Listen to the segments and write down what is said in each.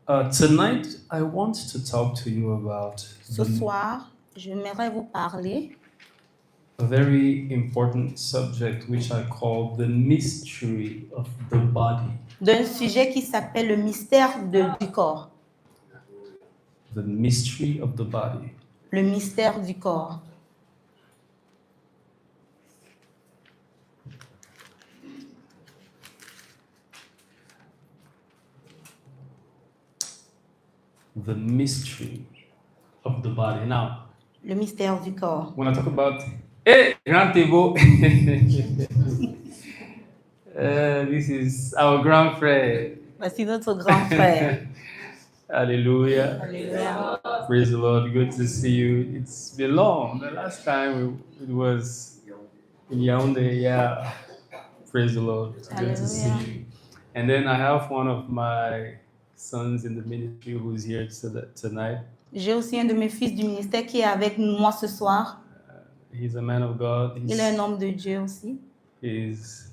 Tonight, I want to talk to you about Ce soir, j'aimerais vous parler a very important subject which I call the mystery of the body. d'un sujet qui s'appelle le mystère du corps. The mystery of the body. Le mystère du corps. The mystery of the body. Now, Le mystère du corps. when I talk about, hey, Grand Thibault, this is our grand frère. Voici notre grand frère. Hallelujah. Alléluia. Praise the Lord. Good to see you. It's been long. The last time it was in Yaoundé. Yeah. Praise the Lord. It's good to see Hallelujah. you. And then I have one of my sons in the ministry who's here tonight. J'ai aussi un de mes fils du ministère qui est avec moi ce soir. He's a man of God. Il est un homme de Dieu aussi. He's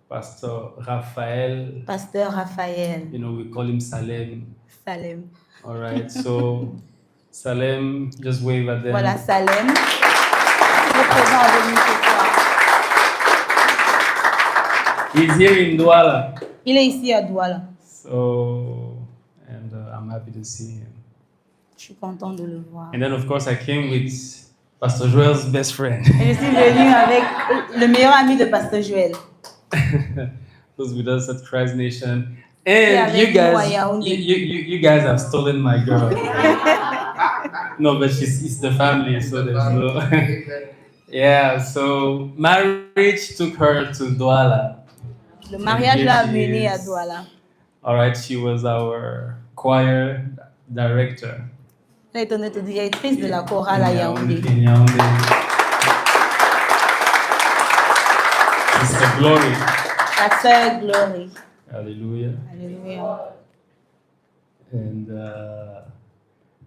Pastor Raphael. Pasteur Raphaël. You know, we call him Salem. Salem. All right. So, Salem, just wave at them. Voilà Salem. Il est présent avec nous ce soir. He's here in Douala. Il est ici à Douala. So, and I'm happy to see him. Je suis content de le voir. And then, of course, I came with Pastor Joel's best friend. Et je suis venue avec le meilleur ami de Pasteur Joël. Who's with us at Christ Nation. Yeah, And you avec nous guys, à Yaoundé. you guys have stolen my girl. No, but it's the family, so there's no. Yeah, so marriage took her to Douala. Le mariage l'a And here she amenée à is. Douala. All right, she was our choir director. Elle est notre directrice de la chorale à Yaoundé. In Yaoundé. Sister Glory. La sœur Glory. Hallelujah. Alléluia. And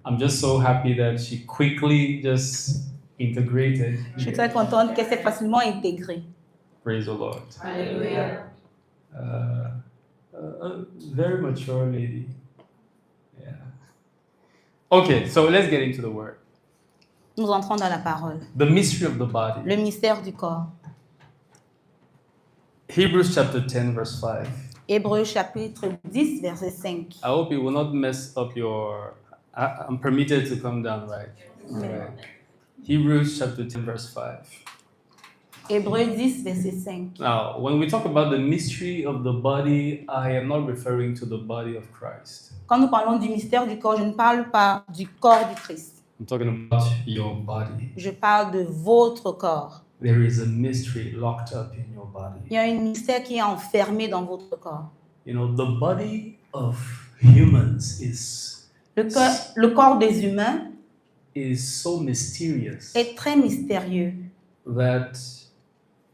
I'm just so happy that she quickly just integrated. Je suis très contente qu'elle s'est facilement intégrée. Praise the Lord. Alléluia. A very mature lady. Yeah. Okay, so let's get into the word. Nous entrons dans la parole. The mystery of the body. Le mystère du corps. Hebrews chapter 10, verse 5. Hébreux chapitre 10, verset 5. I hope it will not mess up your. I'm permitted to come down, right? All right. Hebrews chapter 10, verse 5. Hébreux 10, verset 5. Now, when we talk about the mystery of the body, I am not referring to the body of Christ. Quand nous parlons du mystère du corps, je ne parle pas du corps du Christ. I'm talking about your body. Je parle de votre corps. There is a mystery locked up in your body. Il y a un mystère qui est enfermé dans votre corps. You know, the body of humans Le corps des humains is so mysterious est très mystérieux that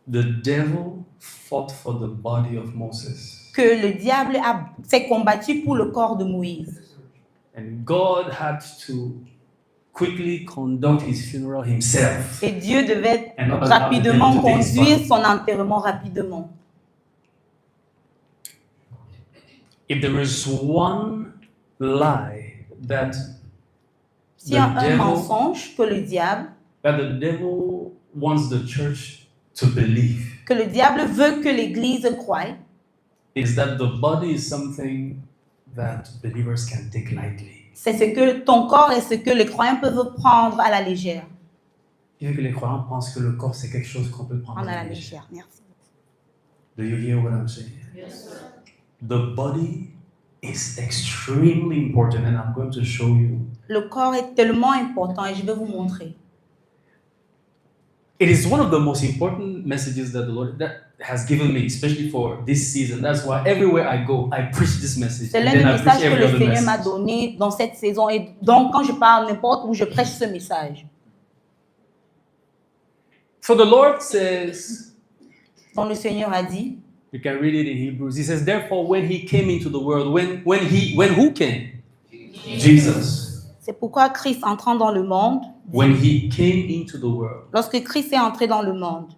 the devil fought for the body of Moses. que le diable s'est combattu pour le corps de Moïse. And God had to quickly conduct his funeral himself. Et Dieu devait And not allow the rapidement devil to take his conduire part. son enterrement rapidement. If there is one lie that S'il y a the un devil, mensonge que le devil wants the church to believe, que le diable veut que l'Église croie, is that the body is something that believers can take lightly. c'est ce que ton corps est ce que les croyants peuvent prendre à la légère. Bien que les croyants pensent que le corps c'est quelque chose qu'on peut prendre Prendre à à la la légère. légère, merci. Do you hear what I'm saying? Yes, sir. The body is extremely important, and I'm going to show you. Le corps est tellement important et je vais vous montrer. It is one of the most important messages that the Lord has given me, especially for this season. That's why everywhere I go, I preach this message. C'est And l'un then des I preach messages que every le other Seigneur m'a message. donné dans cette saison. Et donc, quand je parle n'importe où, je prêche ce message. So the Lord says, Donc, le Seigneur a dit, you can read it in Hebrews. He says, therefore, when he came into the world, when who came? Jesus. c'est pourquoi Christ entrant dans le monde, When he came into the world, lorsque Christ est entré dans le monde,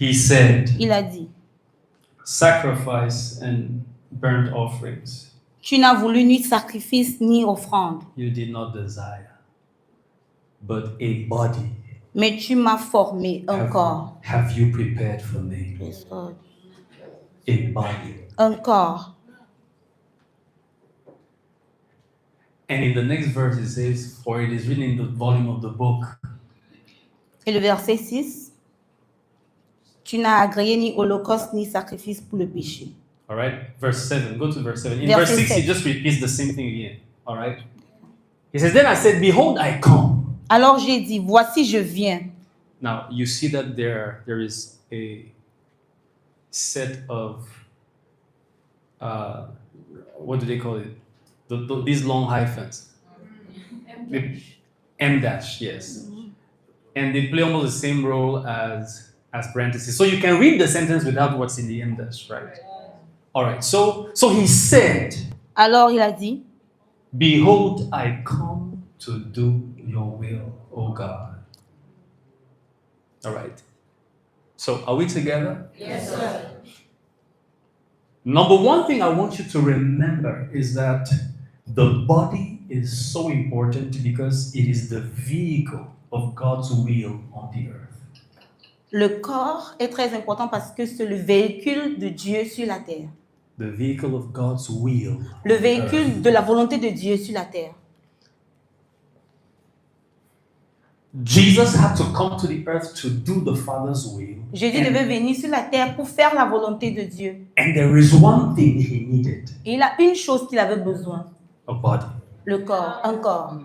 he said, il a dit, sacrifice and burnt offerings Tu n'as voulu ni sacrifice ni offrande, You did not desire, but a body mais tu m'as formé un corps. have you prepared for me. A body. Un corps. And in the next verse it says, for it is written in the volume of the book. Et le verset 6, tu n'as agréé ni holocauste ni sacrifice pour le péché. All right, verse 7. Go to verse 7. In Verse verse 6, he 7. just repeats the same thing again. All right. He says, then I said, behold, I come. Alors j'ai dit, voici je viens. Now, you see that there is a set of, what do they call it? These long hyphens. M dash, yes. And they play almost the same role as parentheses. So you can read the sentence without what's in the M dash, right? All right, so he said, Alors il a dit, behold, I come to do your will, O God. All right. So are we together? yes, sir. Number one thing I want you to remember is that the body is so important because it is the vehicle of God's will on the earth. Le corps est très important parce que c'est le véhicule de Dieu sur la terre. The vehicle of God's will. Le on the véhicule earth. de la volonté de Dieu sur la terre. Jesus had to come to the earth to do the Father's will. Jésus devait venir sur la terre pour faire la volonté de Dieu. And there is one thing he needed, Et il a une chose qu'il avait besoin, a body. le corps, un corps.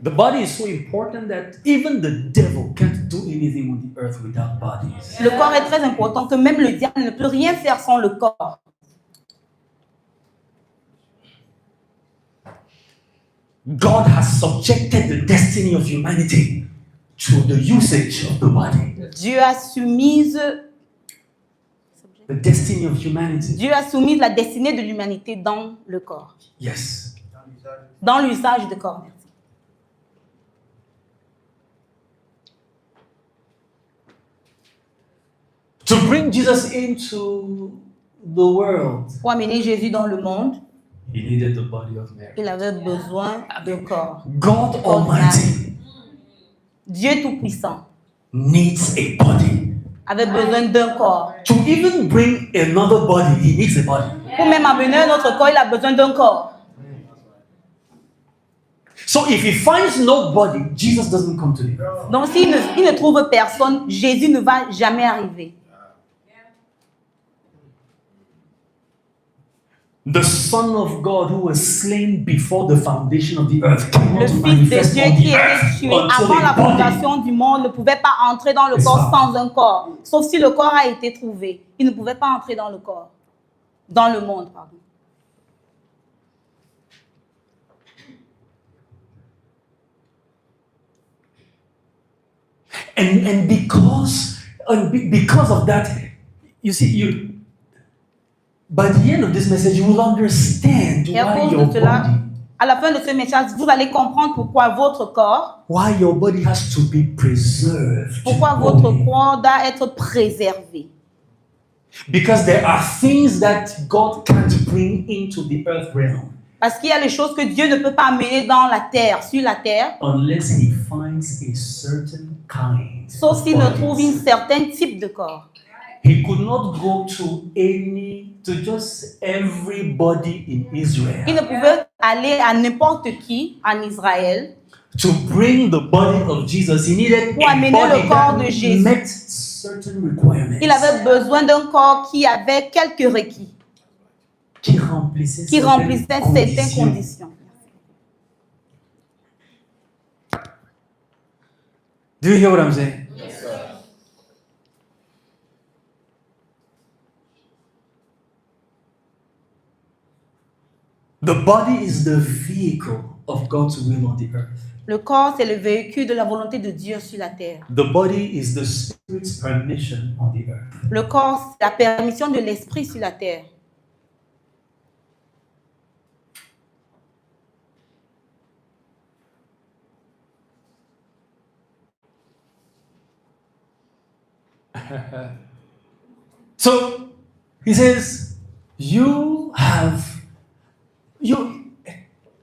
The body is so important that even the devil can't do anything on the earth without bodies. Le corps est très important que même le diable ne peut rien faire sans le corps. God has subjected the destiny of humanity to the usage of the body. Dieu a soumise The destiny of humanity. Dieu a soumis la destinée de l'humanité dans le corps, Yes. dans l'usage du corps. To bring Jesus into the world, Pour amener Jésus dans le monde, he needed the body of Mary. il avait besoin d'un corps. God Almighty Dieu Tout-Puissant needs a body. avait besoin d'un corps. To even bring another body, he needs a body. Pour même amener un autre corps, il a besoin d'un corps. So if he finds nobody, Jesus doesn't come to the earth. Donc s'il ne trouve personne, Jésus ne va jamais arriver. The Son of God who was slain before the foundation of the earth came Le not to Fils de manifest Dieu on qui the était earth tué until avant la a body. fondation du monde ne pouvait pas entrer dans le C'est corps ça. sans un corps. Sauf si le corps a été trouvé. Il ne pouvait pas entrer dans le corps. Dans le monde, pardon. And because of that, you see, by the end of this message, you will understand Et à why cause your de cela, body, à la fin de ce message, vous allez comprendre pourquoi votre corps, why your body has to be preserved. pourquoi votre corps doit être préservé. Because there are things that God can't bring into the earth realm Parce qu'il y a les choses que Dieu ne peut pas amener dans la terre, sur la terre, unless He finds a certain kind. sauf of s'il ne bodies. trouve un certain type de corps. He could not go to just everybody in Il Israel ne pouvait aller à n'importe qui en Israël to bring the body of Jesus. He needed Pour a amener body le corps that de Jésus. met certain requirements. Il avait besoin d'un corps qui avait quelques requis, qui remplissait qui remplissait certaines certaines conditions. Do you hear what I'm saying? Yes, sir. The body is the vehicle of God's will on the earth. Le corps, c'est le véhicule de la volonté de Dieu sur la terre. The body is the Spirit's permission on the earth. Le corps, c'est la permission de l'esprit sur la terre. So he says, You have,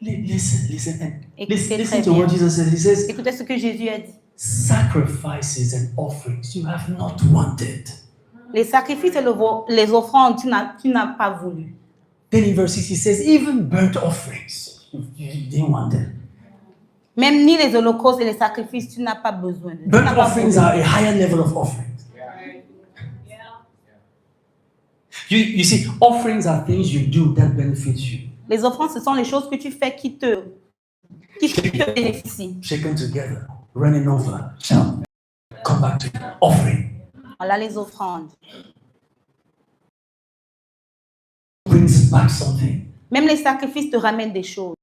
listen, and Écoutez listen très to what bien. Jesus says. He says, Écoutez ce que Jésus a dit. sacrifices and offerings you have not wanted. Les sacrifices et les offrandes, tu n'as pas voulu. Then in verse 6 he says, even burnt offerings, you didn't want them. Même ni les holocaustes et les sacrifices, tu n'as pas besoin de. Burnt offerings are a higher level of offerings. You see, offerings are things you do that benefit you. Les offrandes, ce sont les choses que tu fais qui te bénéficient. Shaken together, running over, shout, come back to offering. Voilà les offrandes. Brings back something. Même les sacrifices te ramènent des choses.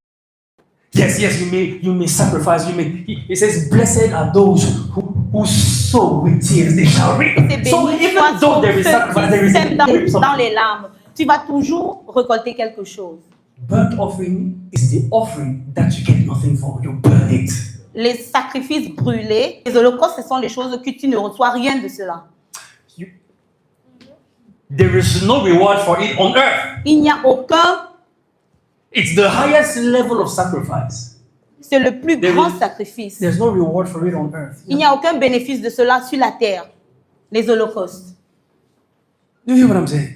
Yes, you may sacrifice. It says, blessed are those who sow with tears, they shall reap. So even though there is sacrifice, there is a dans les larmes, tu vas toujours récolter quelque chose. Burnt offering is the offering that you get nothing for. You burn it. Les sacrifices brûlés, les holocaustes, ce sont les choses que tu ne reçois rien de cela. There is no reward for it on earth. Il n'y a aucun. It's the highest level of sacrifice. C'est le plus grand sacrifice. There's no reward for it on earth. Il n'y a aucun bénéfice de cela sur la terre. Les holocaustes. You hear what I'm saying?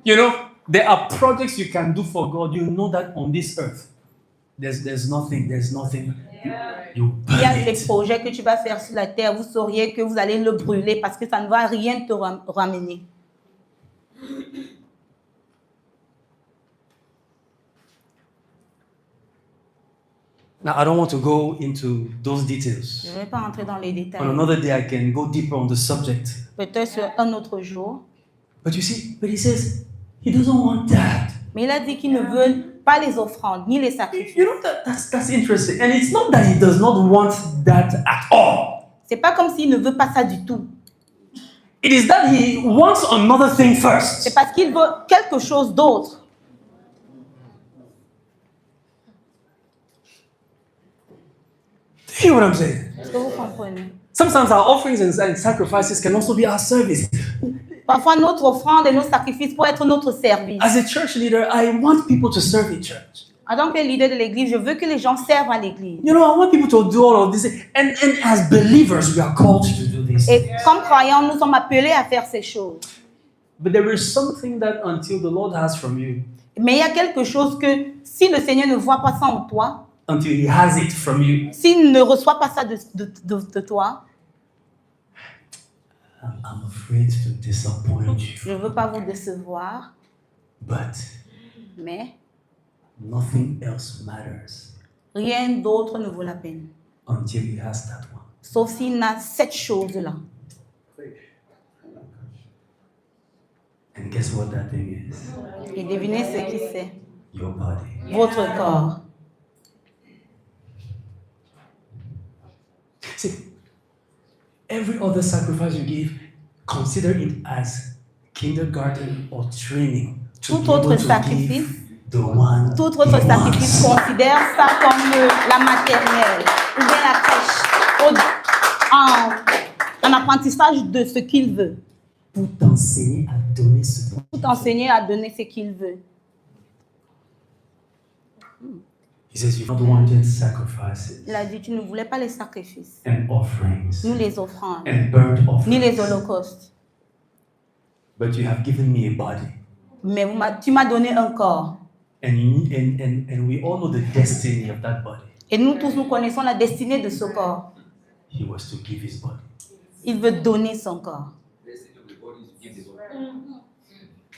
You know, there are projects you can do for God. You know that on this earth, there's nothing. You burn Il y a des it. projets que tu vas faire sur la terre, vous sauriez que vous allez le brûler parce que ça ne va rien te ramener. Now, I don't want to go into those details. Je ne vais pas entrer dans les détails. On another day, I can go deeper on the subject. Peut-être sur un autre jour. But you see, he says, he doesn't want that. Mais il a dit qu'il ne veut pas les offrandes, ni les sacrifices. You know, that's interesting. And it's not that he does not want that at all. C'est pas comme s'il ne veut pas ça du tout. It is that he wants another thing first. C'est parce qu'il veut quelque chose d'autre. Do you hear what I'm saying? Est-ce que vous comprenez? Sometimes our offerings and sacrifices can also be our service. Parfois, notre offrande et nos sacrifices pour être notre service. As a church leader, I want people to serve in church. En tant que leader de l'église, je veux que les gens servent à l'église. You know, I want people to do all of this. And as believers, we are called to do this. Et comme croyants, nous sommes appelés à faire ces choses. But there is something that until the Lord has from you, Mais il y a quelque chose que si le Seigneur ne voit pas ça en toi, until he has it from you, s'il ne reçoit pas ça de toi, I'm afraid to disappoint je you. ne veux pas vous décevoir, But mais nothing else matters rien d'autre ne vaut la peine. until he has that one. Sauf s'il n'a cette chose-là. And guess what that thing is? Et devinez ce qui c'est. Your body. Votre corps. See, every other sacrifice you give, consider it as kindergarten or training to Tout be autre able to sacrifice, give the one Tout autre he sacrifice wants. considère ça comme la maternelle ou bien la crèche en apprentissage de ce qu'il veut. Pour t'enseigner à donner ce dont Tout enseigner à donner ce qu'il veut. He says you don't wanted sacrifices Il a dit, tu ne voulais pas les sacrifices, and offerings ni les offrandes, and burnt ni les offerings, holocaustes. but you have given me a body. Mais tu m'as donné un corps. And we all know the destiny of that body. Et nous tous, nous connaissons la destinée de ce corps. He was to give his body. Il veut donner son corps.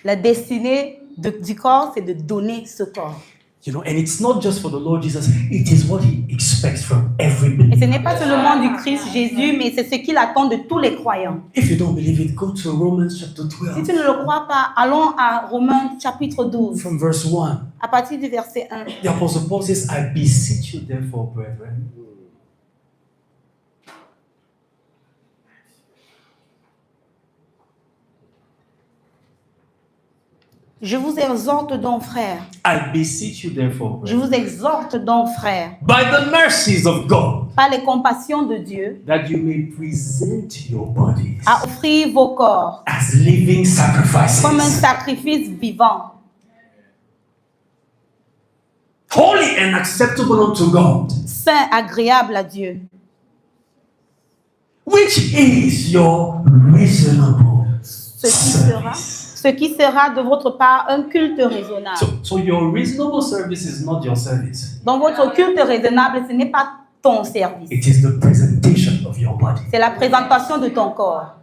La destinée du corps, c'est de donner ce corps. You know, and it's not just for the Lord Jesus, it is what he expects from every Et believer. ce n'est pas seulement du Christ Jésus, mais c'est ce qu'il attend de tous les croyants. If you don't believe it, go to Romans chapter Si 12 tu ne le crois pas, allons à Romains chapitre 12, from verse 1. à partir du verset 1. The Apostle Paul says, I beseech you therefore, brethren, Je vous exhorte donc, frères. I beseech you therefore, Je brethren, vous exhorte donc, frères, by the mercies of God, par les compassions de Dieu, that you may present your bodies à offrir vos corps as living comme un sacrifices, sacrifice vivant, holy and acceptable unto God, saint, agréable à Dieu, which is your reasonable service. ce qui sera de votre part un culte raisonnable. So your reasonable service is not your service. Donc votre culte raisonnable, ce n'est pas ton service, It is the presentation of your body. c'est la présentation de ton corps.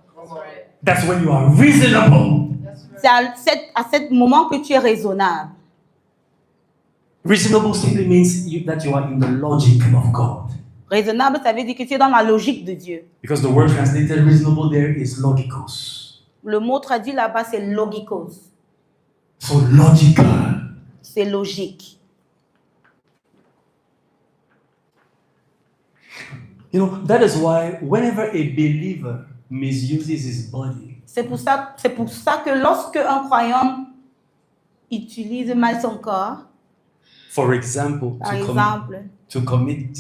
That's when you are reasonable. C'est à ce moment que tu es raisonnable. Reasonable simply means that you are in the logic of God. Raisonnable, ça veut dire que tu es dans la logique de Dieu. Because the word translated reasonable there is logikos. Le mot traduit là-bas, c'est logikos. So logical. C'est logique. You know, that is why whenever a believer misuses his body, C'est pour ça que lorsque un croyant utilise mal son corps, for example, par exemple, to commit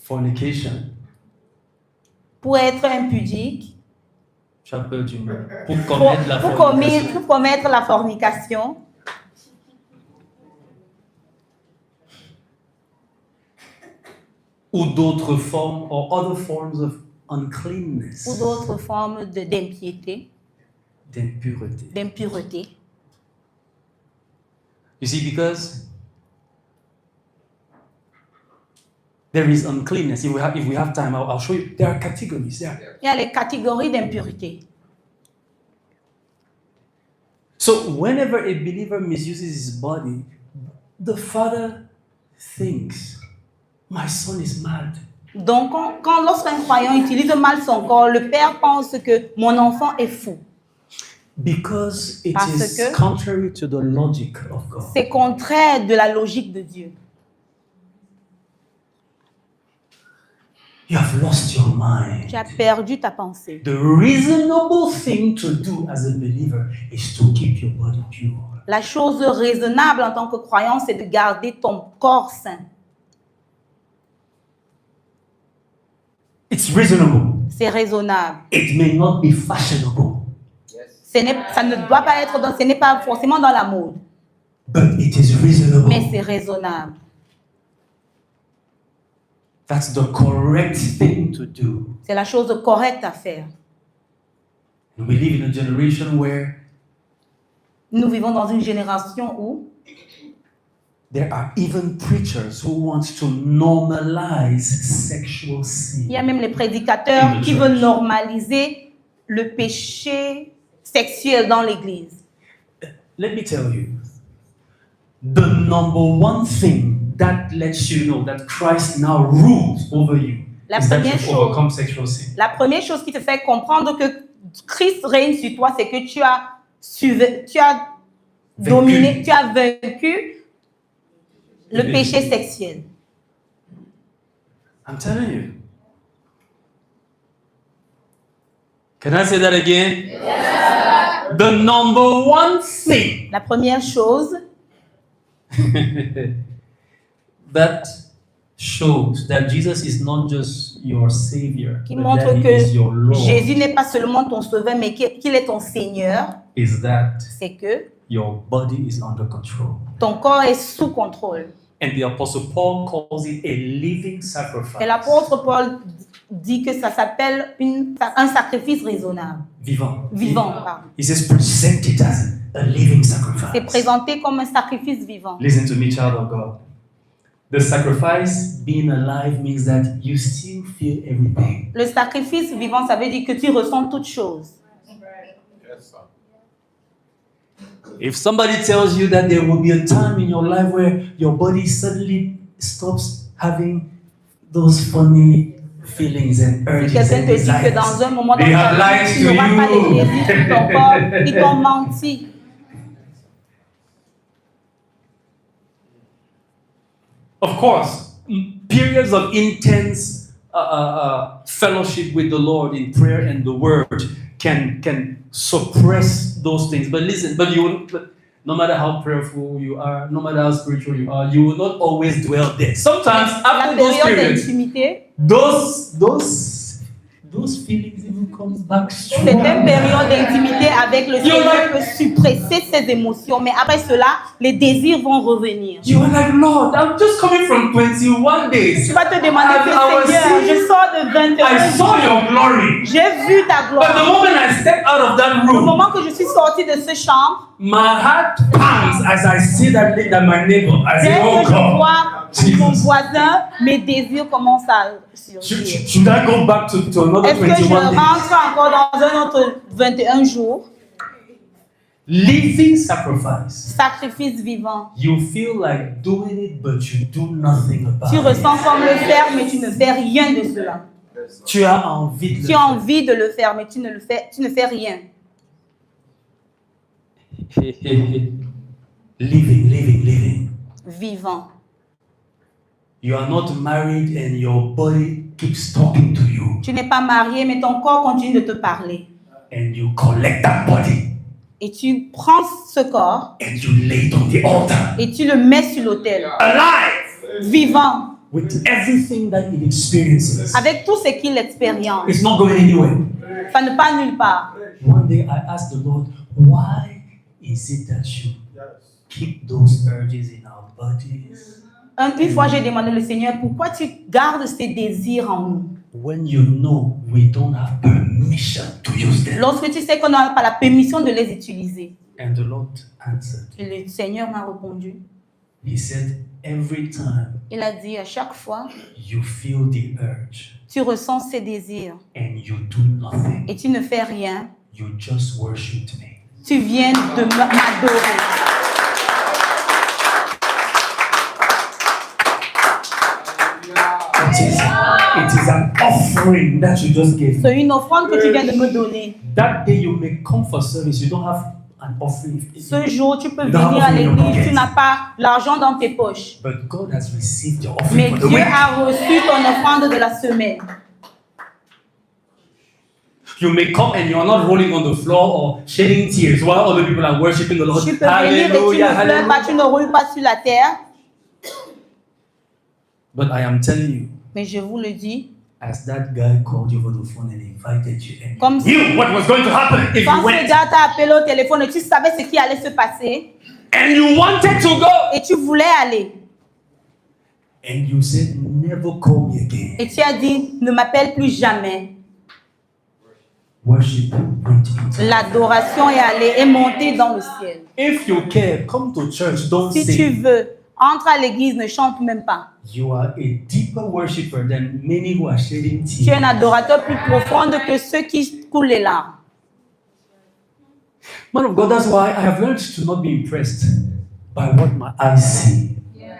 fornication, pour être impudique, j'ai un peu du mal. Pour commettre la fornication, pour commettre la fornication, ou d'autres formes, or other forms of uncleanness, ou d'autres formes d'impiété, d'impureté. d'impureté. You see, because there is uncleanness. If we have time, I'll show you. There are categories. Il y a les catégories d'impureté. So whenever a believer misuses his body, the father thinks, my son is mad. Donc, lorsqu'un croyant utilise mal son corps, le père pense que mon enfant est fou. Because it Parce is que contrary to the logic of God. C'est contraire de la logique de Dieu. You have lost your mind. Tu as perdu ta pensée. The reasonable thing to do as a believer is to keep your body pure. La chose raisonnable en tant que croyant, c'est de garder ton corps sain. It's reasonable. C'est raisonnable. It may not be fashionable, Ça ne doit pas être ce n'est pas forcément dans la mode, but it is reasonable. mais c'est raisonnable. That's the correct thing to do. C'est la chose correcte à faire. And we live in a generation where Nous vivons dans une génération où there are even preachers who want to normalize sexual il y a sin. même les prédicateurs In the qui church. veulent normaliser le péché sexuel dans l'Église. Let me tell you, the number one thing that lets you know that Christ now rules over you La is that première you've chose- overcome sexual sin. La première chose qui te fait comprendre que Christ règne sur toi, c'est que tu as dominé, tu as vaincu le péché sexuel. I'm telling you. Can I say that again? Yes. The number one thing La première chose that shows that Jesus is not just your Savior, qui but montre that He is your que Lord, Jésus n'est pas seulement ton sauveur, mais qu'il est ton Seigneur, is that c'est que your body is under control. ton corps est sous contrôle. And the Apostle Paul calls it a living sacrifice. Et l'apôtre Paul dit que ça s'appelle un sacrifice raisonnable. Vivant. Vivant, pardon. He says present it as a living C'est sacrifice. présenté comme un sacrifice vivant. Listen to me, child of God. The sacrifice, being alive, means that you still feel everything. Le sacrifice vivant, ça veut dire que tu ressens toutes choses. If somebody tells you that there will be a time in your life where your body suddenly stops having those funny feelings and Si urges quelqu'un and te dit que dans desires, un moment dans they ta have vie, lied tu to n'auras pas les you. désirs de ton corps, ils t'ont menti. Of course, periods of intense fellowship with the Lord in prayer and the Word can suppress those things. But listen, no matter how prayerful you are, no matter how spiritual you are, you will not always dwell there. Sometimes La after those période periods, d'intimité, those feelings even come back cette strong. période d'intimité avec le Seigneur peut suppresser ses émotions, mais après cela, les désirs vont revenir. You are like, Lord, I'm just coming from 21 days. Tu vas te demander que Seigneur, je sors de I 21 saw jours, your glory. j'ai vu ta But the gloire. moment I stepped out of that Au room, moment que je suis sortie de cette chambre, my heart pounds as I see that my neighbor. I dès say, que oh je God. vois Jesus. mon voisin, mes désirs commencent à surgir. Should I go back to another Est-ce que je 21 days? rentre encore dans un autre 21 jours? Living sacrifice. Sacrifice vivant. You feel like doing it, but you do nothing about Tu it. ressens comme le faire, mais tu ne fais rien de cela. Tu as envie de le Tu as faire. envie de le faire, mais tu ne fais rien. Living. Vivant. You are not married and your body keeps talking to you, Tu n'es pas marié, mais ton corps continue de te parler. and you collect that body Et tu prends ce corps and you lay it on the altar. et tu le mets sur l'autel. Alive Vivant. with everything that it experiences. Avec tout ce qu'il expérience. It's not going anywhere. Ça ne part nulle part. One day I asked the Lord, why is it that you keep those urges in our bodies Une fois, j'ai demandé au Seigneur, pourquoi tu gardes ces désirs en nous? when you know we don't have permission to use them? Lorsque tu sais qu'on n'a pas la permission de les utiliser. And the Lord answered. Et le Seigneur m'a répondu. He said, every time Il a dit, à chaque fois, you feel the urge tu ressens ces désirs and you do nothing, et tu ne fais rien, you just worshiped me. tu viens de m'adorer. It is an offering that you just gave. C'est une offrande que tu viens de me donner. That day you may come for service, you don't have an offering. Ce jour, tu peux You don't have venir à offering in your l'église, pocket. tu n'as pas l'argent dans tes poches. But God has received your offering Mais for the Dieu week. a reçu ton offrande de la semaine. You may come and you are not rolling on the floor or shedding tears while other people are worshiping the Lord. Tu peux venir et tu ne Hallelujah, pleures pas, tu hallelujah. ne roules pas sur la terre. But I am telling you, Mais je vous le dis, as that guy called you over the phone and invited you, and Comme you knew what was going to happen if quand you ce went, gars t'a appelé au téléphone et tu savais ce qui allait se passer and you wanted to go, et tu voulais aller and you said, never call me again. et tu as dit, ne m'appelle plus jamais. Worship went into. L'adoration est montée dans le ciel. If you care, come to church. Don't Si tu sing. veux, entre à l'église, ne chante même pas. You are a deeper worshiper than many who are shedding Tu es un tears. adorateur plus profond que ceux qui coulent les larmes. Man of God, that's why I have learned to not be impressed by what my eyes see.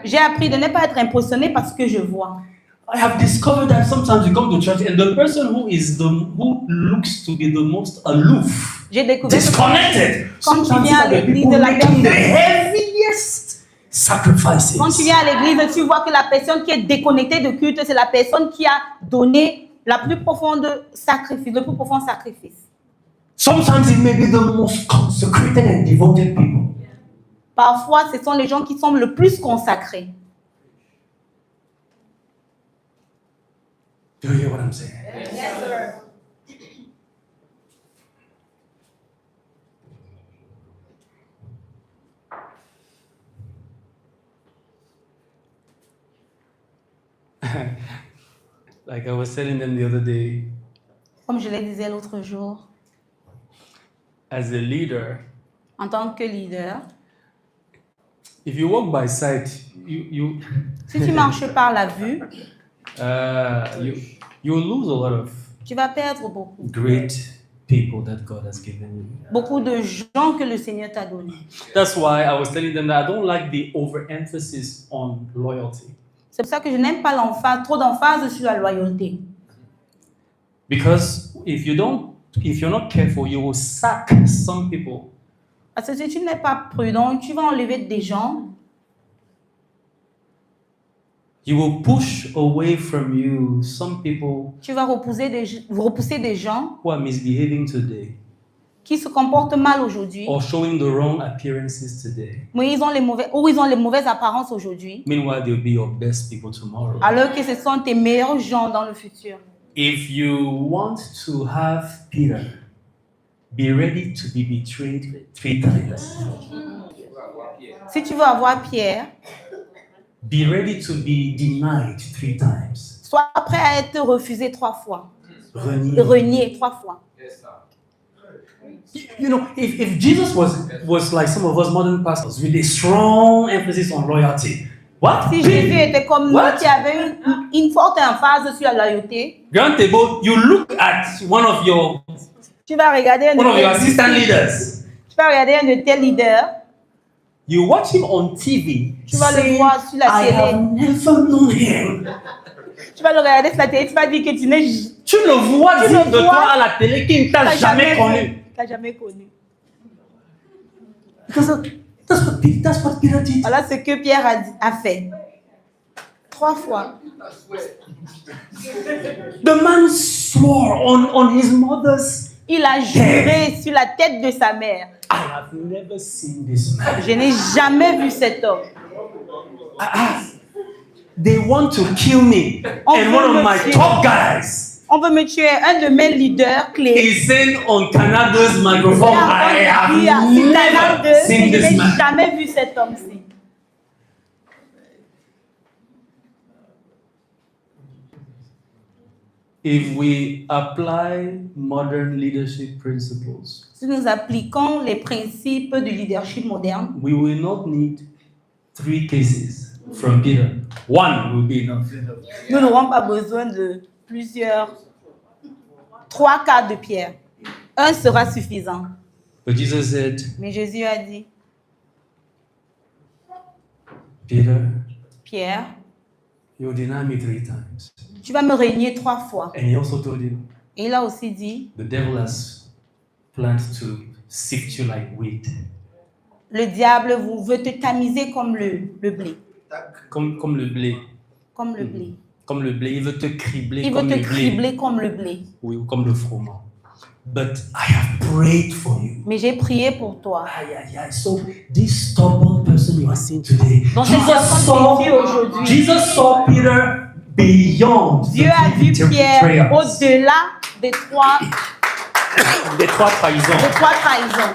J'ai appris de ne pas être impressionné par ce que je vois. I have discovered that sometimes you come to church and the person who looks to be the most aloof, J'ai découvert que disconnected, Quand tu sometimes viens à are the l'église, people la making the personne- heaviest sacrifices. quand tu viens à l'église, tu vois que la personne qui est déconnectée de culte, c'est la personne qui a donné la plus profonde sacrifice, le plus profond sacrifice. Sometimes it may be the most consecrated and devoted people. Parfois, ce sont les gens qui sont le plus consacrés. Do you hear what I'm saying? Like I was telling them the other day, Comme je le disais l'autre jour, as a leader, en tant que leader, if you walk by sight, you si tu marches par la vue, you lose a lot of tu vas perdre beaucoup. great people that God has given you. Beaucoup de gens que le Seigneur t'a donné. That's why I was telling them that I don't like the overemphasis on loyalty. C'est pour ça que je n'aime pas trop d'emphase sur la loyauté. Because if you're not careful, you will sack some people. Parce que si tu n'es pas prudent, tu vas enlever des gens, You will push away from you some people tu vas repousser des gens who are misbehaving today. qui se comportent mal aujourd'hui, or showing the wrong appearances today. mais ils ont les mauvaises apparences aujourd'hui, Meanwhile, they'll be your best people tomorrow. alors que ce sont tes meilleurs gens dans le futur. If you want to have Peter, be ready to be betrayed 3 times. Si tu veux avoir Pierre, Be ready to be denied 3 times. sois prêt à être refusé 3 fois, Renié. renié 3 fois. You know, if Jesus was like some of us modern pastors with a strong emphasis on loyalty, what? Si Jésus était comme nous, What? qui avait une forte emphase sur la loyauté, Grant table, you look at one of your tu vas regarder un assistant leaders. tu vas regarder un de tes leaders, You watch him on TV. tu vas le saying, voir sur la I have télé, never known him. tu vas le regarder sur la télé, tu vas dire que tu n'es Tu le vois Tu dire le de vois. toi à la télé qu'il ne t'a t'as jamais connu. vu, t'as jamais connu. Because that's what Peter did. Voilà ce que Pierre a fait. 3 fois. The man swore on his mother's. Il a juré sur la tête de sa mère. I have never seen this man. Je n'ai jamais vu cet homme. They want to kill me. On And veut one me of my tuer. top guys On veut me tuer. Un de mes leaders clés. is saying on Canada's microphone, I have Sur Canal 2, never seen je this n'ai man. jamais vu cet homme-ci. If we apply modern leadership principles, Si nous appliquons les principes du leadership moderne, we will not need 3 cases from Peter. 1 will be enough. nous n'aurons pas besoin de plusieurs, 3 cas de Pierre. Un sera suffisant. But Jesus said, Mais Jésus a dit, Peter, Pierre, you'll deny me 3 times. tu vas me régner 3 fois. And he also told him, Et il a aussi dit, the devil has planned to sift you like wheat. le diable veut te tamiser comme le blé. Comme le blé. Comme le blé. Comme le blé. Il veut te cribler Il comme veut le te blé. cribler comme le blé. Oui, ou comme le froment. But I have prayed for you. Mais j'ai prié pour toi. So this stubborn person you are seeing today, Donc, cette personne qui est aujourd'hui, Jesus saw Peter beyond Dieu a vu Pierre betrayals, au-delà des 3 des 3 trahisons. trahisons.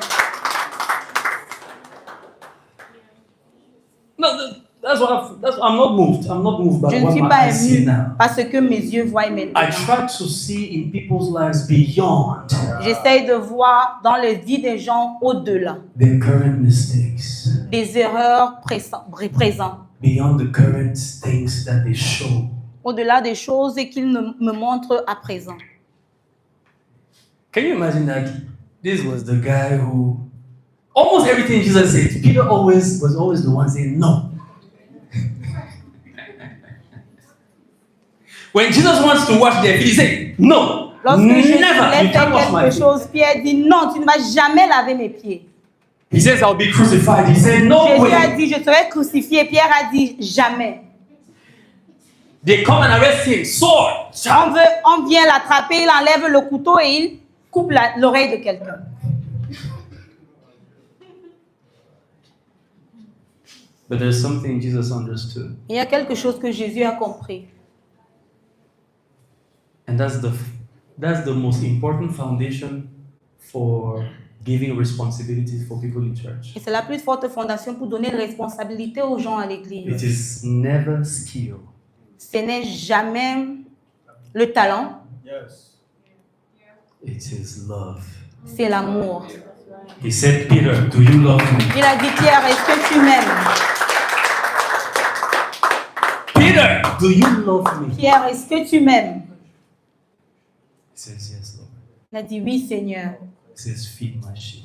No, I'm not moved. I'm not moved by Je ne what suis my pas eyes see ému now. parce que mes yeux voient maintenant. I try to see in people's lives beyond J'essaye de voir dans la vie des gens au-delà their current mistakes, des erreurs présentes, beyond the current things that they show. au-delà des choses qu'ils me montrent à présent. Can you imagine that this was the guy who almost everything Jesus said, Peter was always the one saying no. When Jesus wants to wash their feet, he said, no, Lorsque Jésus never, voulait you can't faire wash my quelque feet. chose, Pierre dit non, tu ne vas jamais laver mes pieds. He says, I'll be crucified. He said, no Jésus a way. dit, je serai crucifié. Pierre a dit, jamais. They come and arrest him, sword. On vient l'attraper, il enlève le couteau et il coupe l'oreille de quelqu'un. But there's something Jesus understood. Il y a quelque chose que Jésus a compris. And that's the most important foundation for giving responsibilities for people in church. Et c'est la plus forte fondation pour donner responsabilité aux gens à It l'église. is never skill. Ce n'est jamais le talent, It is love. c'est l'amour. He said, Peter, do you love me? Il a dit, Pierre, est-ce que tu m'aimes? Peter, do you love me? Pierre, est-ce que tu m'aimes? He says, yes, Lord. Il a dit, oui, Seigneur. He says, feed my sheep.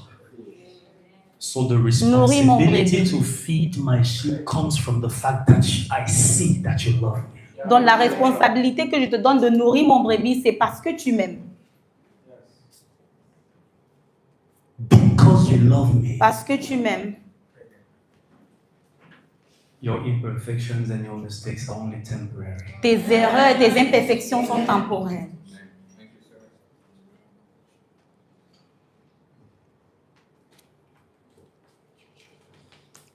So the Nourris mon responsibility bébé. to feed my sheep comes from the fact that I see that you love me. Donc la responsabilité que je te donne de nourrir mon brebis, c'est parce que tu m'aimes. Because you love me, Parce que tu m'aimes. your imperfections and your mistakes are only temporary. Tes erreurs et tes imperfections sont temporaires.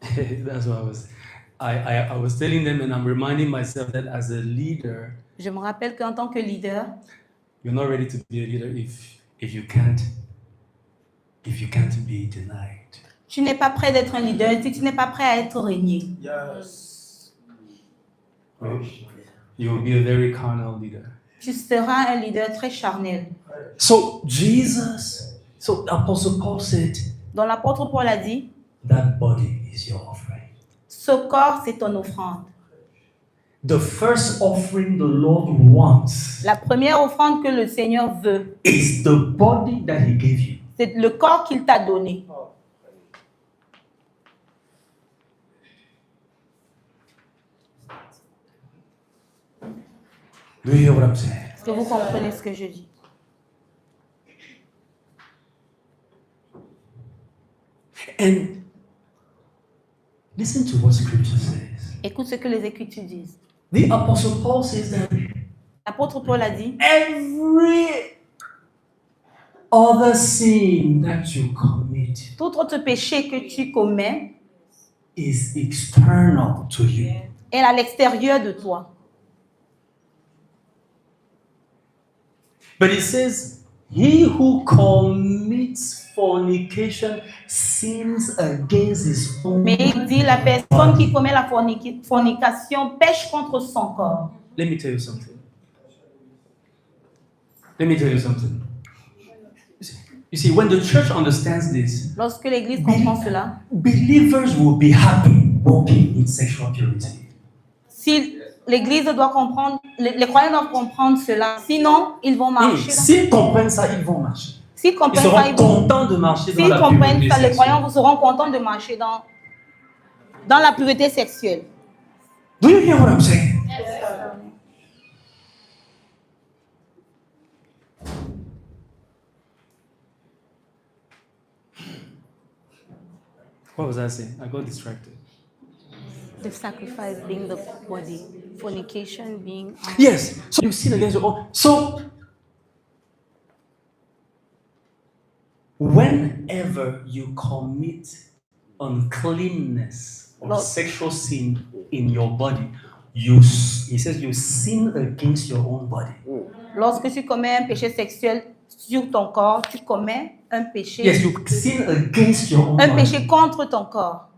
That's what I was telling them, and I'm reminding myself that as a leader, Je me rappelle qu'en tant que leader, you're not ready to be a leader if you can't be denied. tu n'es pas prêt d'être un leader si tu n'es pas prêt à être régné. Yes. You will be a very carnal leader. Tu seras un leader très charnel. So Apostle Paul said, Donc l'apôtre Paul a dit, that body is your offering. ce corps, c'est ton offrande. The first offering the Lord wants La première offrande que le Seigneur veut, is the body that He gave you. c'est le corps qu'il t'a donné. Do you hear what I'm saying? Est-ce que vous comprenez ce que je dis? And listen to what Scripture says. Écoute ce que les Écritures disent. The Apostle Paul says that L'apôtre Paul a dit, every other sin that you commit tout autre péché que tu commets is external to you. est à l'extérieur de toi. But it says, he who commits fornication sins against his own. Mais il dit, la personne qui commet la fornication pêche contre son corps. Let me tell you something. Let me tell you something. You see, when the church understands this, Lorsque l'Église comprend cela, believers will be happy walking in sexual purity. si l'Église doit comprendre, les croyants doivent comprendre cela, sinon ils vont Et marcher. s'ils comprennent ça, ils vont marcher. S'ils Ils comprennent seront ça, ils vont. contents de marcher dans S'ils la comprennent pureté ça, les sexuelle. croyants seront contents de marcher dans la pureté sexuelle. Do you hear what I'm saying? What was I saying? I got distracted. The sacrifice being the body, fornication being. Yes. So you sin against your own. So whenever you commit uncleanness or Lord. sexual sin in your body, he says you sin against your own body. Lorsque tu commets un péché sexuel sur ton corps, tu commets un péché, Yes, you sin against your own un body. péché contre ton corps.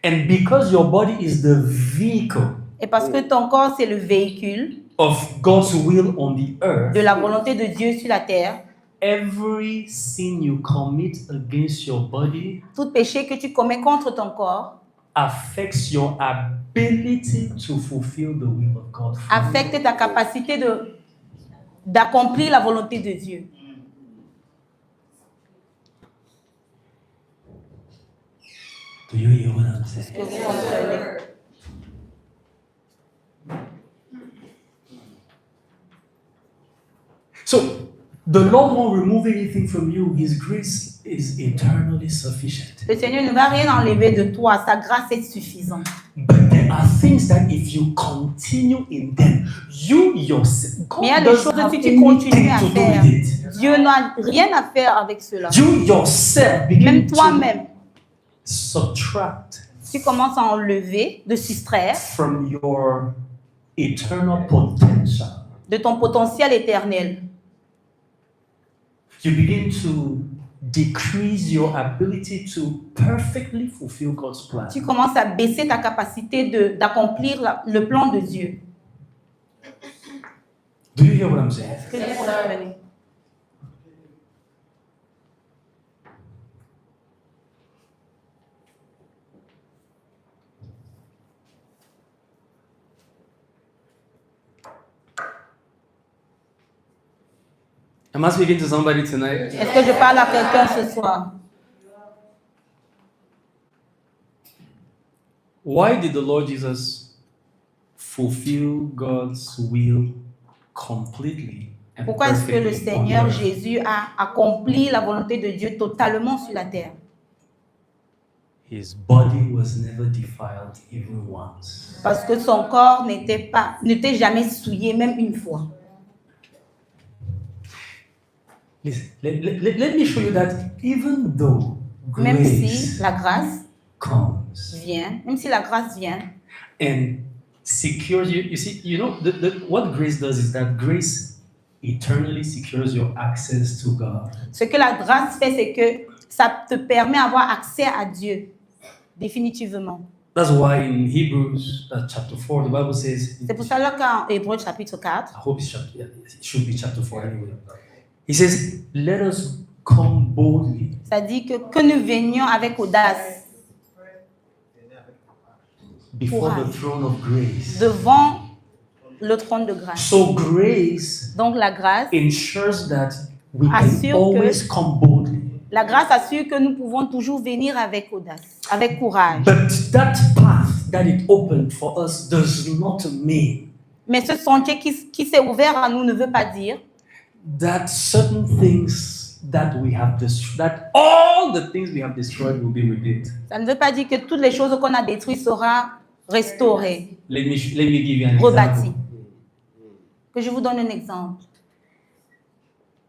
And because your body is the vehicle Et parce que ton corps, c'est le véhicule of God's will on the earth, de la volonté de Dieu sur la terre, every sin you commit against your body tout péché que tu commets contre ton corps affects your ability to fulfill the will of God. affecte ta capacité d'accomplir la volonté de Dieu. Do you hear what I'm saying? Est-ce que vous comprenez? So, the Lord won't remove anything from you. His grace is eternally sufficient. Le Seigneur ne va rien enlever de toi, sa grâce est suffisante. But there are things that if you continue in them, you yourself, God Mais il y a des doesn't choses have que si tu continues anything à to do faire, with it. Dieu n'a rien à faire avec cela. You yourself begin Même to toi-même, subtract tu commences à enlever, de soustraire from your eternal potential. de ton potentiel éternel. You begin to decrease your ability to perfectly fulfill God's plan. Tu commences à baisser ta capacité d'accomplir le plan de Dieu. Do you hear what I'm saying? Est-ce que vous comprenez? Am I speaking to somebody tonight? Est-ce que je parle à quelqu'un ce soir? Why did the Lord Jesus fulfill God's will completely and Pourquoi est-ce que le perfectly on Seigneur earth? Jésus a accompli la volonté de Dieu totalement sur la terre? His body was never defiled even once. Parce que son corps n'était jamais souillé, même une fois. Listen, let me show you that even though Même grace si la grâce comes vient, même si la grâce vient, and secures you. You see, you know, what grace does is that grace eternally secures your access to God. ce que la grâce fait, c'est que ça te permet d'avoir accès à Dieu, définitivement. That's why in Hebrews chapter 4, the Bible says, C'est pour ça qu'en Hébreux chapitre 4, I hope it should be chapter 4 anyway. He says, let us come boldly ça dit que nous venions avec audace before the throne of grace. devant le trône de grâce. So grace Donc la grâce, ensures that we Assure can que- always come boldly. la grâce assure que nous pouvons toujours venir avec audace, avec courage. But that path that it opened for us does not mean Mais ce sentier qui s'est ouvert à nous ne veut pas dire that certain things that we have destroyed, that all the things we have destroyed will be rebuilt. ça ne veut pas dire que toutes les choses qu'on a détruites seront restaurées, Let me give you an rebâties. example. Que je vous donne un exemple.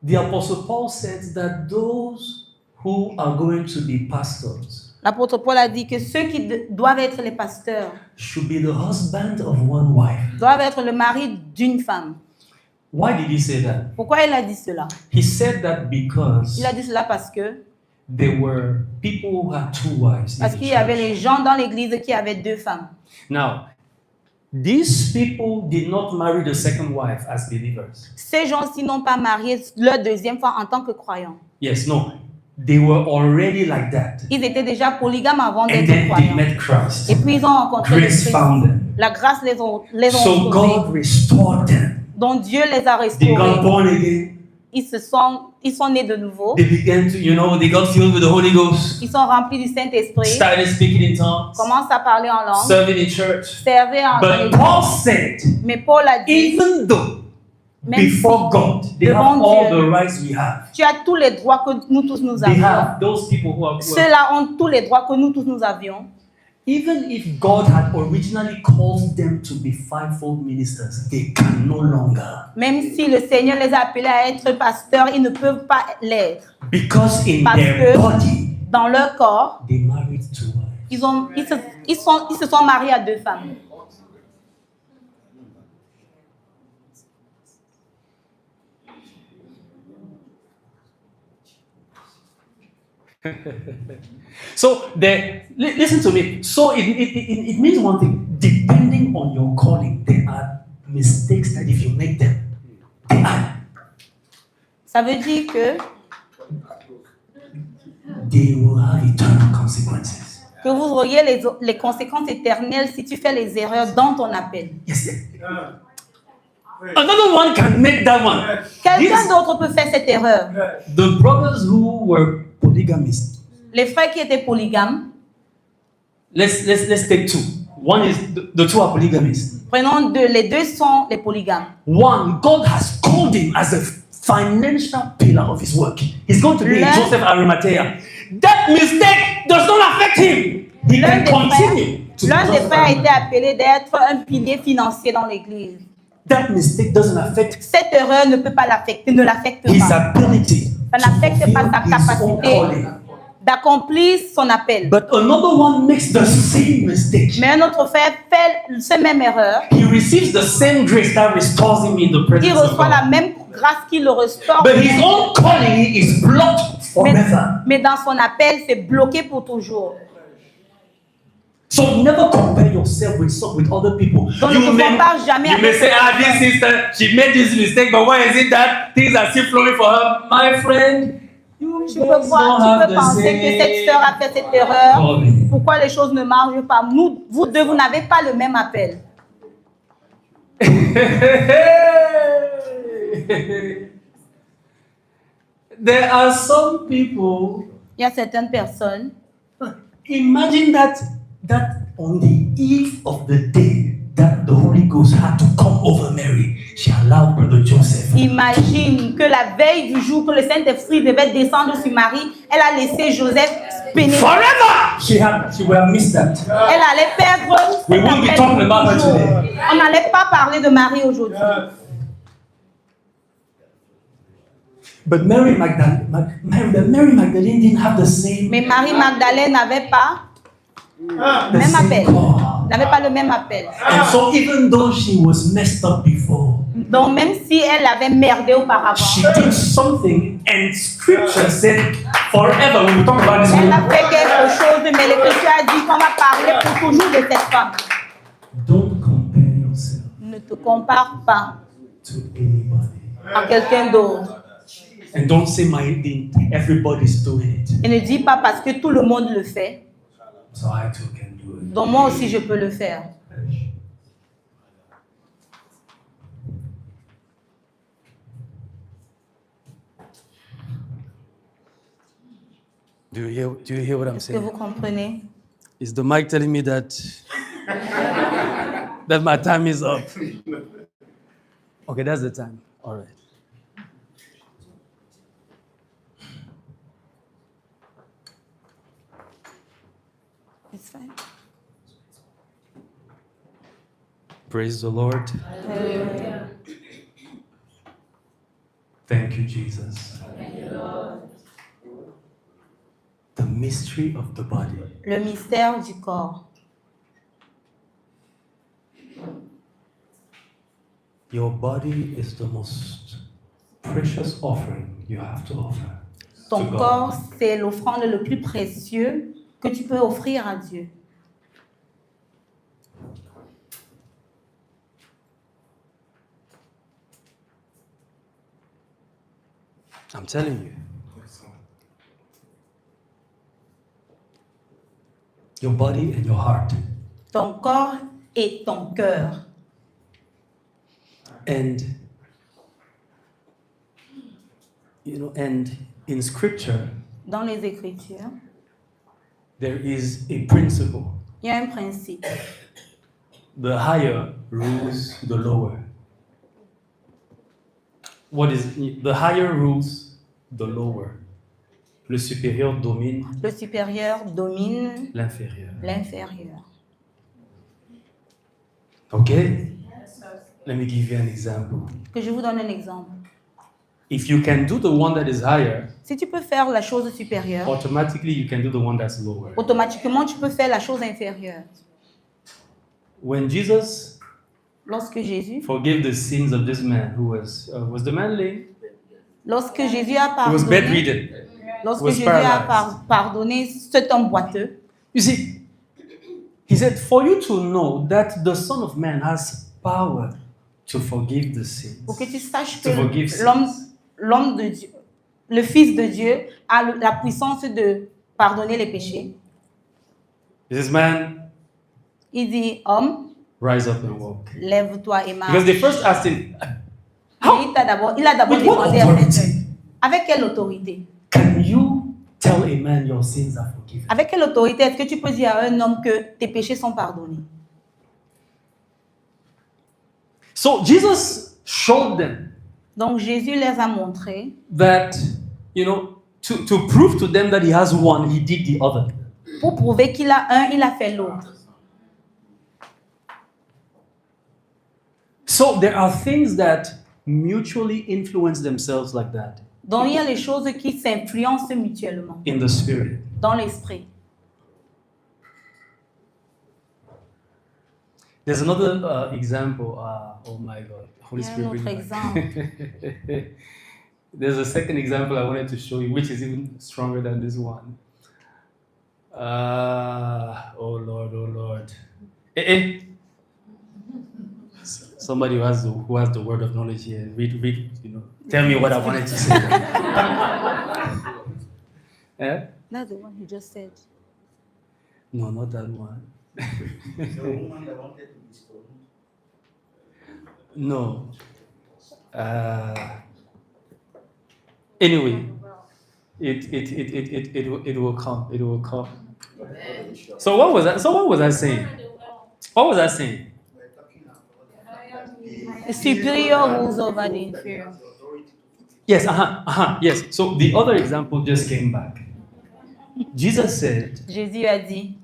The Apostle Paul said that those who are going to be pastors L'apôtre Paul a dit que ceux qui doivent être les pasteurs should be the husband of one wife. doivent être le mari d'une femme. Why did he say that? Pourquoi il a dit cela? He said that because Il a dit cela parce que there were people who had two wives. in parce the qu'il y avait church. les gens dans l'église qui avaient deux femmes. Now, these people did not marry the second wife as believers. Ces gens-ci n'ont pas marié leur deuxième femme en tant que croyants. Yes, no. They were already like that. Ils étaient déjà polygames avant And d'être then they croyants. met Christ. Et puis ils ont rencontré le Grace Christ. found them. La grâce les ont So sauvés. God restored them. Donc Dieu les a They got restaurés. born again. Ils sont nés de nouveau. They began to, they got filled with the Holy Ghost. Ils sont remplis du Saint-Esprit. Started speaking in tongues. Commencent à parler en langue. Serving in church. Servaient en But église. Paul said, Mais Paul a dit, even though même before God they have devant all Dieu, the rights we have, tu as tous les droits que nous tous nous they avions. have those people who are. Ceux-là ont tous les droits que nous tous nous avions. Even if God had originally called them to be fivefold ministers, they can no longer. Même si le Seigneur les a appelés à être pasteurs, ils ne peuvent pas l'être. Because in Parce their que body, dans leur corps, they married two wives. ils se sont mariés à deux femmes. So, listen to me. So, it means one thing. Depending on your calling, there are mistakes that if you make them, they are. Ça veut dire que They will have eternal consequences. vous auriez les conséquences éternelles si tu fais les erreurs dans ton appel. Yes, yes. Another one can make that one. Quelqu'un Yes. d'autre peut faire cette erreur. The brothers who were polygamists. Les frères qui étaient polygames, Let's take two. One is the two are polygamists. prenons deux, les deux sont les polygames. One, God has called him as a financial pillar of his work. He's going to be L'un- Joseph Arimathea. That mistake does not affect him. He L'un can des continue to be L'un des Joseph frères a été Arimathea. appelé d'être un pilier financier dans l'église. That mistake doesn't affect Cette erreur ne peut pas l'affecter, ne l'affecte his pas. ability Ça to n'affecte pas sa fulfill his own capacité calling. d'accomplir son appel. But another one makes the same mistake. Mais un autre frère fait cette même erreur. He receives the same grace that restores him in the Il presence of reçoit la God. même grâce qui le restaure. But his own calling is blocked Mais, forever. mais dans son appel, c'est bloqué pour toujours. So never compare yourself with other people. Donc ne te compare jamais you may avec say, this sister, she made this mistake, but why is it that things are still flowing for her? My friend, you Tu peux voir, tu peux penser que cette sœur a fait cette erreur. Pourquoi les choses ne marchent pas? Vous deux, vous n'avez pas le même appel. There are some people. Il y a certaines personnes, Imagine that on the eve of the day that the Holy Ghost had to come over Mary, she allowed Brother Joseph. imagine que la veille du jour que le Saint-Esprit devait descendre sur Marie, elle a laissé Joseph pénétrer. Forever! She would have missed that. Elle allait perdre. We won't be talking about her today. On n'allait pas parler de Marie aujourd'hui. But Mary Magdalene didn't have the same. Mais Marie Magdalène n'avait pas the Même same appel. call. N'avait pas le même appel. And so even though she was messed up before, Donc même si elle avait merdé auparavant, she did something, and scripture said forever. When we talk about this elle a woman, fait quelque chose, mais l'Écriture a dit qu'on va parler pour toujours de cette femme. don't compare yourself Ne te compare pas to anybody. à quelqu'un d'autre. And don't say everybody's doing it, Et ne dis pas parce que tout le monde le fait, so I too can do it. donc moi aussi je peux le faire. Do you hear what I'm Est-ce que saying? vous comprenez? Is the mic telling me that that my time is up? Okay, that's the time. All right. It's fine. Praise the Lord. Thank you, Jesus. The mystery of the body. Le mystère du corps. Your body is the most precious offering you have to offer. Ton to God. corps, c'est l'offrande le plus précieux que tu peux offrir à Dieu. I'm telling you. Your body and your heart. Ton corps et ton cœur. And and in scripture, Dans les Écritures, there is a principle. il y a un principe. The higher rules the lower. What is the higher rules the lower? Le supérieur domine Le supérieur domine l'inférieur. l'inférieur. Okay? Let me give you an example. Que je vous donne un exemple. If you can do the one that is higher, Si tu peux faire la chose supérieure, automatically you can do the one that's lower. automatiquement tu peux faire la chose inférieure. When Jesus Lorsque Jésus, forgave the sins of this man who was the man lame? lorsque Jésus a He was pardonné, bedridden. lorsque was Jésus a paralyzed. pardonné cet homme boiteux, You see, he said, for you to know that the Son of Man has power to forgive the sins. pour que tu saches que To forgive sins. l'homme de Dieu, le Fils de Dieu, a la puissance de pardonner les péchés. This man, Il dit, homme, rise up and walk. lève-toi et marche. Because they first asked him, Et il a d'abord with what demandé à cet authority homme, avec quelle autorité? can you tell a man your sins are forgiven? Avec quelle autorité est-ce que tu peux dire à un homme que tes péchés sont pardonnés? So Jesus showed them Donc Jésus les a montré that, to prove to them that he has one, he did the other. pour prouver qu'il a un, il a fait l'autre. So there are things that mutually influence themselves like that Donc il y a les choses qui s'influencent mutuellement in the spirit. dans l'esprit. There's another example. Oh my God, Holy Il y a un Spirit. autre bring it back. exemple. There's a second example I wanted to show you, which is even stronger than this one. Oh Lord. Somebody who has the word of knowledge here. Read. Tell me what I wanted to say. Eh? That's the one he just said. No, not that one. The woman that wanted to be stoned. No. Anyway, it will come. It will come. So what was I saying? What was I saying? We're talking about The superior rules over the inferior. the authority to forgive. Yes, yes. So the other example just came back. Jesus said, Jésus a dit,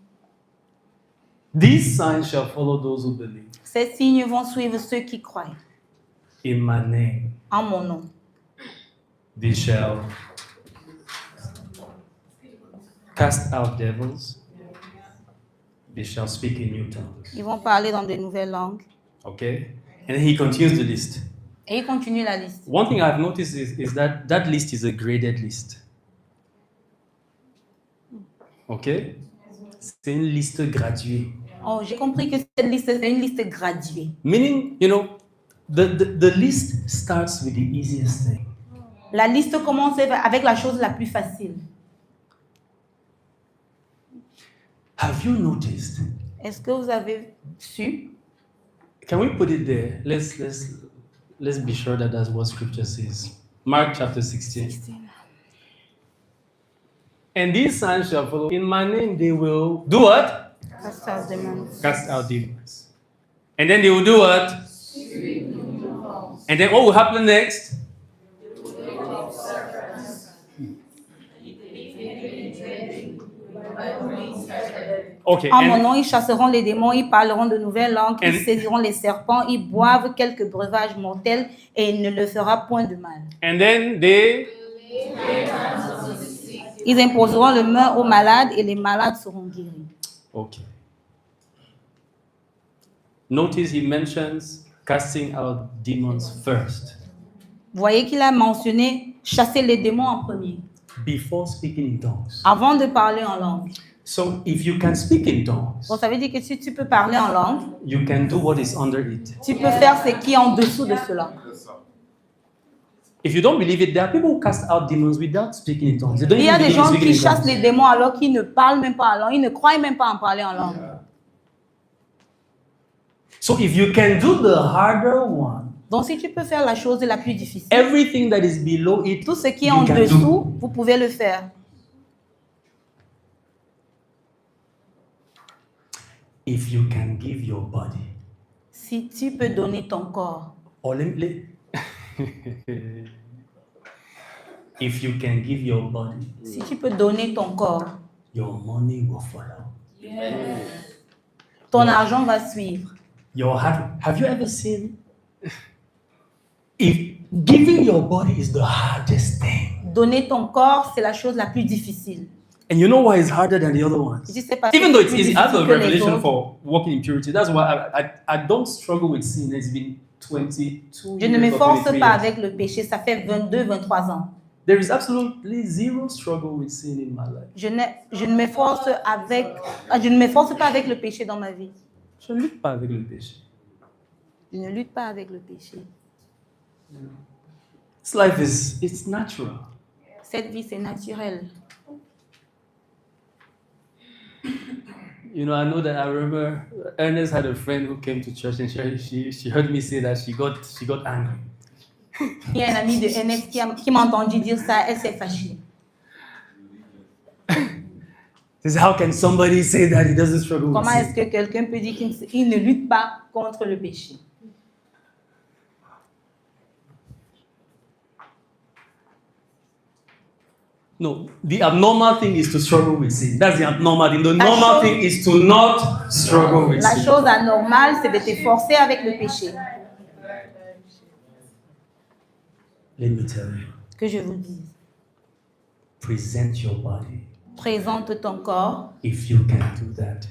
"These signs shall follow those who believe ces signes vont suivre ceux qui croient in my name. en mon nom. They shall cast out devils. They shall speak in new tongues. Ils vont parler dans de nouvelles langues. Okay? And then he continues the list. Et il continue la liste. One thing I've noticed is that that list is a graded list. Okay? C'est une liste graduée. Oh, j'ai compris que cette liste, c'est une liste graduée. Meaning, the list starts with the easiest thing. La liste commence avec la chose la plus facile. Have you noticed? Est-ce que vous avez su? Can we put it there? Let's be sure that that's what scripture says. Mark chapter 16. And these signs shall follow. In my name they will do what? Cast out demons. Cast out demons. And then they will do what? And then what will happen next? Okay. En mon nom, ils chasseront les démons, ils parleront de nouvelles langues, ils And- saisiront les serpents, ils boivent quelques breuvages mortels et il ne leur fera point de mal. And then they Ils imposeront les mains aux malades et les malades seront guéris. Okay. Notice he mentions casting out demons first, Vous voyez qu'il a mentionné chasser les démons en premier, before speaking in tongues. avant de parler en langue. So if you can speak in tongues, Donc ça veut dire que si tu peux parler en langue, you can do what is under it. tu peux faire ce qui est en dessous de cela. If you don't believe it, there are people who cast out demons without speaking in tongues. They don't Il y a even des believe in gens speaking qui in chassent tongues. les démons alors qu'ils ne parlent même pas en langue, ils ne croient même pas en parler en langue. So if you can do the harder one, Donc si tu peux faire la chose la plus difficile, everything that is below it, tout ce qui est you en can dessous, do. vous pouvez le faire. If you can give your body, Si tu peux donner ton corps, or if you can give your body, si tu peux donner ton corps, your money will follow. ton argent va suivre. Your heart. Have you ever seen? If giving your body is the hardest thing, Donner ton corps, c'est la chose la plus difficile. and you know why it's harder than the other ones? Je sais pas Even si though c'est it's plus easy, I have a difficile que les revelation autres. for walking in purity. That's why I don't struggle with sin. It's been 22 Je ne years or m'efforce 23 pas years. avec le péché, ça fait 22, 23 ans. There is absolutely zero struggle with sin in my life. Je ne m'efforce pas avec le péché dans ma vie. Je ne lutte pas avec le péché. Je ne lutte pas avec le péché. This life it's natural. Cette vie, c'est naturel. You know, I know that I remember Ernest had a friend who came to church and she heard me say that she got angry. Il y a un ami de NF qui m'a entendu dire ça, elle s'est fâchée. She said, how can somebody say that he doesn't struggle with Comment sin? est-ce que quelqu'un peut dire qu'il ne lutte pas contre le péché? No, the abnormal thing is to struggle with sin. That's the abnormal thing. The La normal chose- thing is to not struggle with La sin. chose anormale, c'est de t'efforcer avec le péché. Let me tell you, Que je vous dise. present your body. Présente ton corps. If you can do that,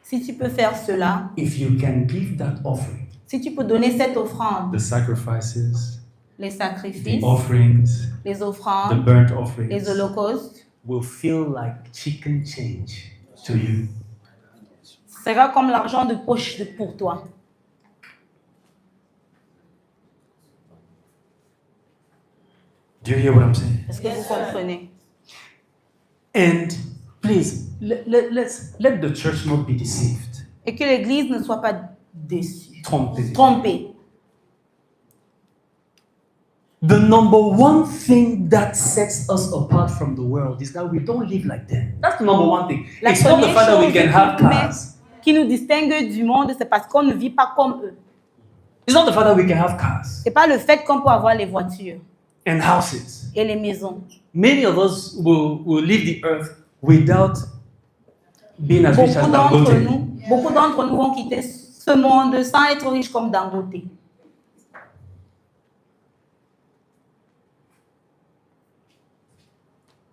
Si tu peux faire cela, if you can give that offering, si tu peux donner cette offrande, the sacrifices, les the sacrifices, offerings, les the offrandes, burnt offerings, les holocaustes, will feel like chicken change to you. sera comme l'argent de poche pour toi. Do you hear what I'm saying? Est-ce que vous comprenez? And please, let the church not be deceived. Et que l'Église ne soit pas déçue, Trompé. trompée. The number one thing that sets us apart from the world is that we don't live like them. That's the number one thing. La It's not the première fact that we chose can have cars. qui nous distingue du monde, c'est parce qu'on ne vit pas comme eux. It's not the fact that we can have cars C'est pas le fait qu'on peut avoir les voitures and houses. et les maisons. Many of us will leave the earth without being as rich as Dangote. Beaucoup d'entre nous vont quitter ce monde sans être riches comme Dangote.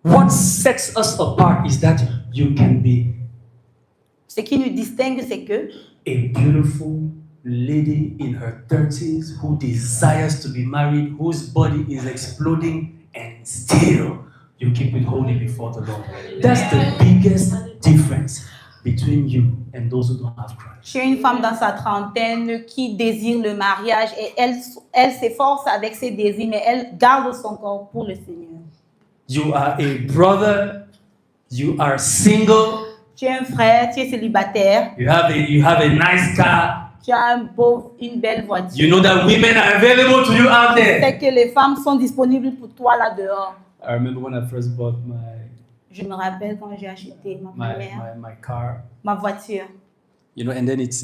What sets us apart is that you can be Ce qui nous distingue, c'est que a beautiful lady in her 30s who desires to be married, whose body is exploding, and still you keep it holy before the Lord. That's the biggest difference between you and those who don't have Christ. j'ai une femme dans sa trentaine qui désire le mariage et elle s'efforce avec ses désirs, mais elle garde son corps pour le Seigneur. You are a brother, you are single, Tu es un frère, tu es célibataire, you have a nice car. tu as une belle voiture. You know that women are available to you out there. C'est que les femmes sont disponibles pour toi là dehors. I remember when I first bought Je me rappelle quand j'ai acheté my car. ma voiture. You know, and then it's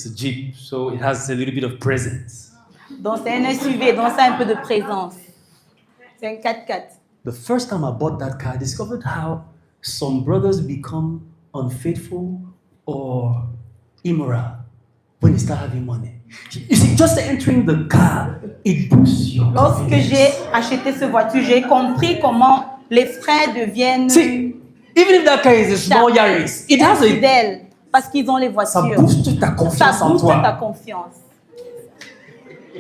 a Jeep, so it has a little bit of presence. Donc c'est un SUV, donc c'est un peu de présence. C'est un 4x4. The first time I bought that car, I discovered how some brothers become unfaithful or immoral when they start having money. You see, just entering the car, it boosts your Lorsque confidence. j'ai acheté cette voiture, j'ai compris comment les frères deviennent See, even if that car is a small Yaris, it has a fidèles parce qu'ils ont les ça voitures. booste ta Ça confiance en booste ta toi. confiance.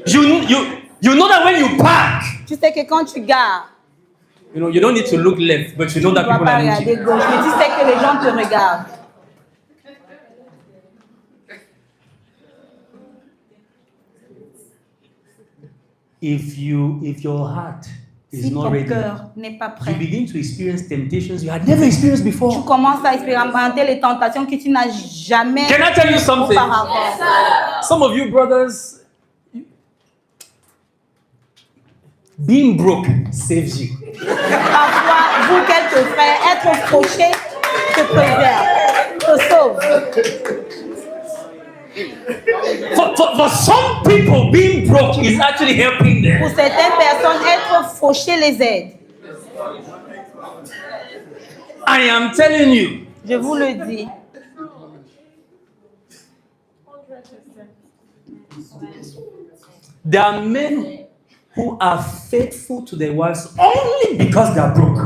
You know that when you park, Tu sais que quand tu gares, You know, you don't need to look left, but you know tu ne that dois people pas are regarder looking. gauche, mais tu sais que les gens te regardent. if your heart is Si not ton ready, cœur n'est pas you prêt, begin to experience temptations you had never experienced tu before. commences à expérimenter les tentations que tu n'as jamais Can I tell you something? auparavant. Some of you brothers, being broke saves you. Parfois, vous, quelques frères, être fauché te préserve, te sauve. For some people, being broke is actually helping them. Pour certaines personnes, être fauché les aide. I am telling you, Je vous le dis. there are men who are faithful to their wives only because they are broke.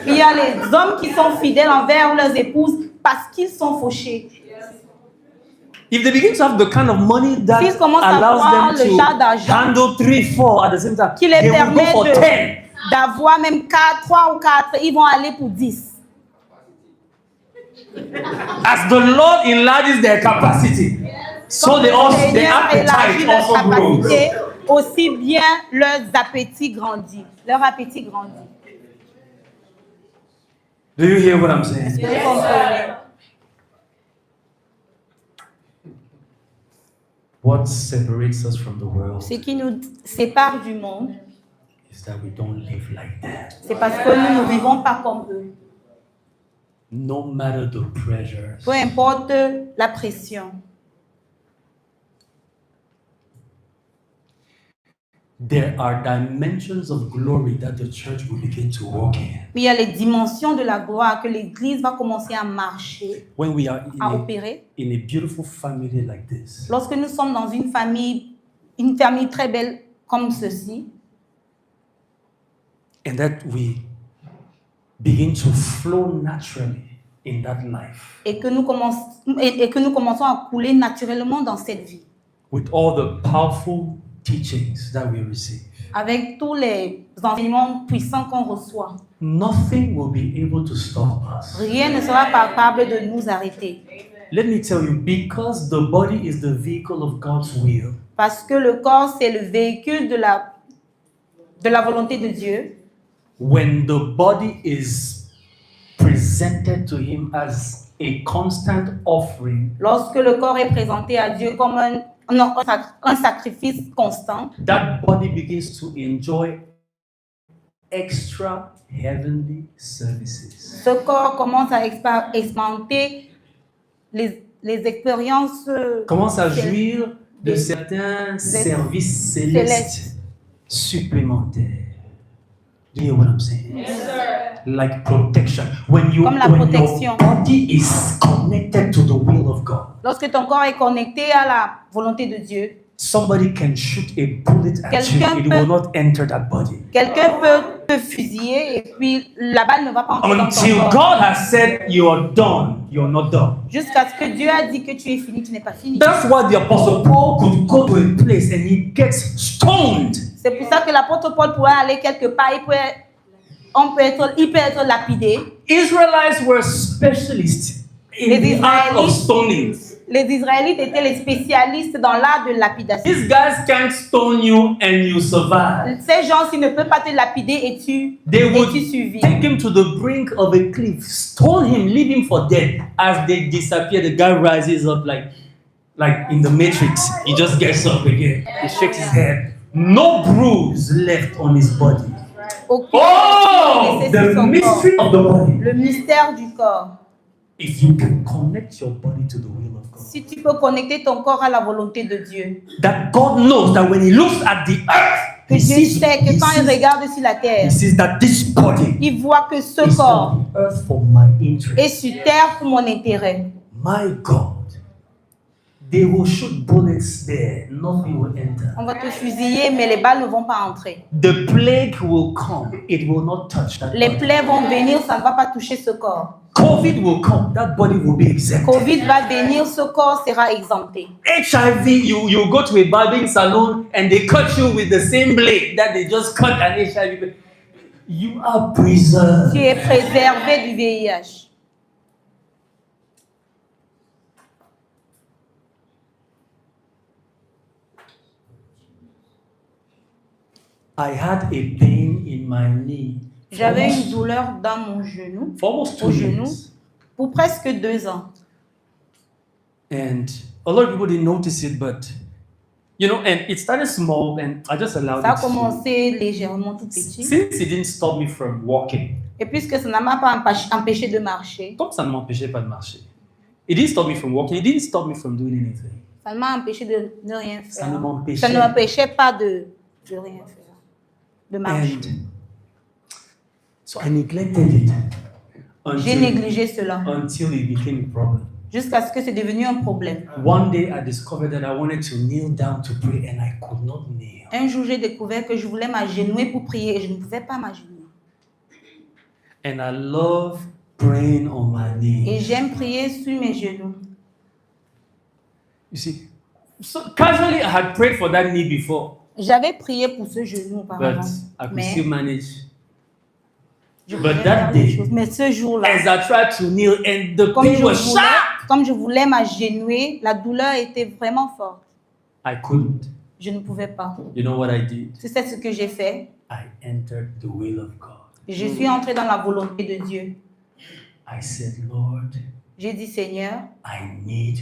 Il y a les hommes qui sont fidèles envers leurs épouses parce qu'ils sont fauchés. If they begin to have the kind of money that S'ils commencent à avoir allows le them genre to d'argent handle 3, 4 at the same time, qui les they will go permet for 10. d'avoir même 3 ou 4, ils vont aller pour 10. As the Lord enlarges their capacity, so Comme they le also, their Seigneur appetite élargit leur also grows. capacité, aussi bien leurs appétits grandissent. Leur appétit grandit. Do you hear what I'm saying? Vous comprenez? What separates us from the world Ce qui nous sépare du monde, is that we don't live like that. c'est parce que nous ne vivons pas comme eux. No matter the pressures, Peu importe la pression. there are dimensions of glory that the church will begin to walk in. Il y a les dimensions de la gloire que l'Église va commencer à marcher, When we are à opérer. in a beautiful family like this, Lorsque nous sommes dans une famille très belle comme ceci, and that we begin to flow naturally in that life et que nous commençons à couler naturellement dans cette vie, with all the powerful teachings that we receive, avec tous les enseignements puissants qu'on reçoit. nothing will be able to stop us. Rien ne sera capable de nous arrêter. Let me tell you, because the body is the vehicle of God's will, Parce que le corps, c'est le véhicule de la volonté de Dieu. when the body is presented to Him as a constant offering, Lorsque le corps est présenté à Dieu comme un sacrifice constant, that body begins to enjoy extra heavenly services. ce corps commence à expérimenter les expériences Commence à jouir de certains services célestes supplémentaires. Do you hear what I'm saying? Yes, sir. Like protection. When Comme la your protection. body is connected to the will of God, Lorsque ton corps est connecté à la volonté de Dieu, somebody can shoot a bullet at you. Quelqu'un It peut- will not enter that body. quelqu'un peut te fusiller et puis la balle ne va pas entrer dans ton Until corps. God has said you're done, you're not done. Jusqu'à ce que Dieu a dit que tu es fini, tu n'es pas fini. That's why the Apostle Paul could go to a place and he gets stoned. C'est pour ça que l'apôtre Paul pourrait aller quelque part, il peut être lapidé. Israelites were specialists in Les the art of Israélites- stoning. Les Israélites étaient les spécialistes dans l'art de lapidation. These guys can't stone you and you survive. Ces gens-ci ne peuvent pas te lapider et tu survis. Take him to the brink of a cliff, stone him, leave him for dead. As they disappear, the guy rises up like in the Matrix. He just gets up again. He shakes his head. No bruise left on his body. Aucune Oh, blessure sur the son mystery corps. of the body. Le mystère du corps. If you can connect your body to the will of God, Si tu peux connecter ton corps à la volonté de Dieu, that God knows that when He looks at the earth, que Dieu sait que quand il regarde sur la terre, He sees that this body il voit que ce is corps on the earth for my interest. est sur terre pour mon intérêt. My God, they will shoot bullets there, nothing will enter. On va te fusiller, mais les balles ne vont pas entrer. The plague will come, it will not touch that Les body. plaies vont venir, ça ne va pas toucher ce corps. COVID will come, that body will be exempt. Covid va venir, ce corps sera exempté. HIV, you go to a barbering salon and they cut you with the same blade that they just cut an HIV. You are preserved. Tu es préservé du VIH. I had a pain in my knee. J'avais une douleur dans mon genou For almost au 2 genou years. pour presque 2 ans. And a lot of people didn't notice it, but and it started small and I just allowed Ça a it to. commencé légèrement tout petit. Since it didn't stop me from walking, Et puisque ça ne m'a pas empêché de marcher, comme ça ne m'empêchait pas de marcher. It didn't stop me from walking, it didn't stop me from doing anything. ça ne m'a empêché de rien Ça faire. ne m'empêchait. Ça ne m'empêchait pas de rien faire, de marcher. And so I neglected it J'ai négligé cela until it became a problem. jusqu'à ce que c'est devenu un problème. One day I discovered that I wanted to kneel down to pray and I could not kneel. Un jour, j'ai découvert que je voulais m'agenouiller pour prier et je ne pouvais pas m'agenouiller. And I love praying on my Et knees. j'aime prier sur mes genoux. You see, so casually I had prayed for that knee before, J'avais prié pour ce genou but auparavant. I could Mais still manage. je but pouvais that faire des day, choses. Mais ce jour-là, As I tried to kneel and the comme pain was sharp, comme je voulais m'agenouiller, la douleur était vraiment forte. I couldn't. Je ne pouvais pas. You know what I did? C'est ce que j'ai fait. I entered the will of God. Je suis entrée dans la volonté de Dieu. I said, Lord, J'ai dit, Seigneur, I need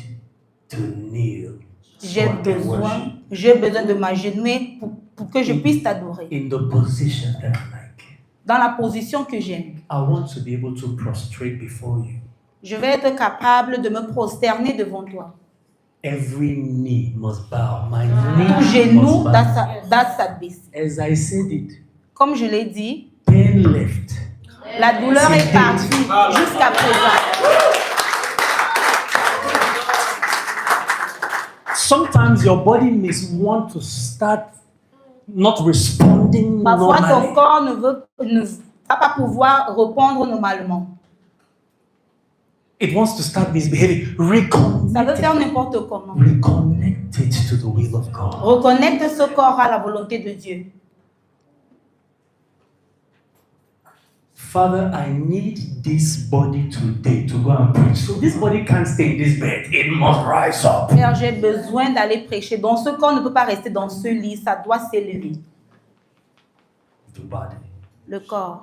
to kneel. so I can worship j'ai besoin de m'agenouiller pour que je puisse t'adorer. in the position that I like. Dans la position que j'aime. I want to be able to prostrate before you. Je vais être capable de me prosterner devant toi. Every knee must bow. My Tout knee genou must bow. dans sa baisse. As I said it, Comme je l'ai dit, pain left. la douleur est partie jusqu'à présent. Sometimes your body may want to start not responding Parfois, ton normally. corps ne va pas pouvoir répondre normalement. It wants to start misbehaving. Ça veut faire Reconnect it. n'importe comment. Reconnect it to the will of God. Reconnecte ce corps à la volonté de Dieu. Father, I need this body today to go and preach. So this body can't stay in this bed. It must rise up. Père, j'ai besoin d'aller prêcher. Donc, ce corps ne peut pas rester dans ce lit. Ça doit s'élever. The body. Le corps.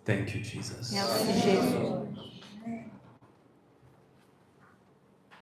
Thank you, Jesus. Merci, Jésus.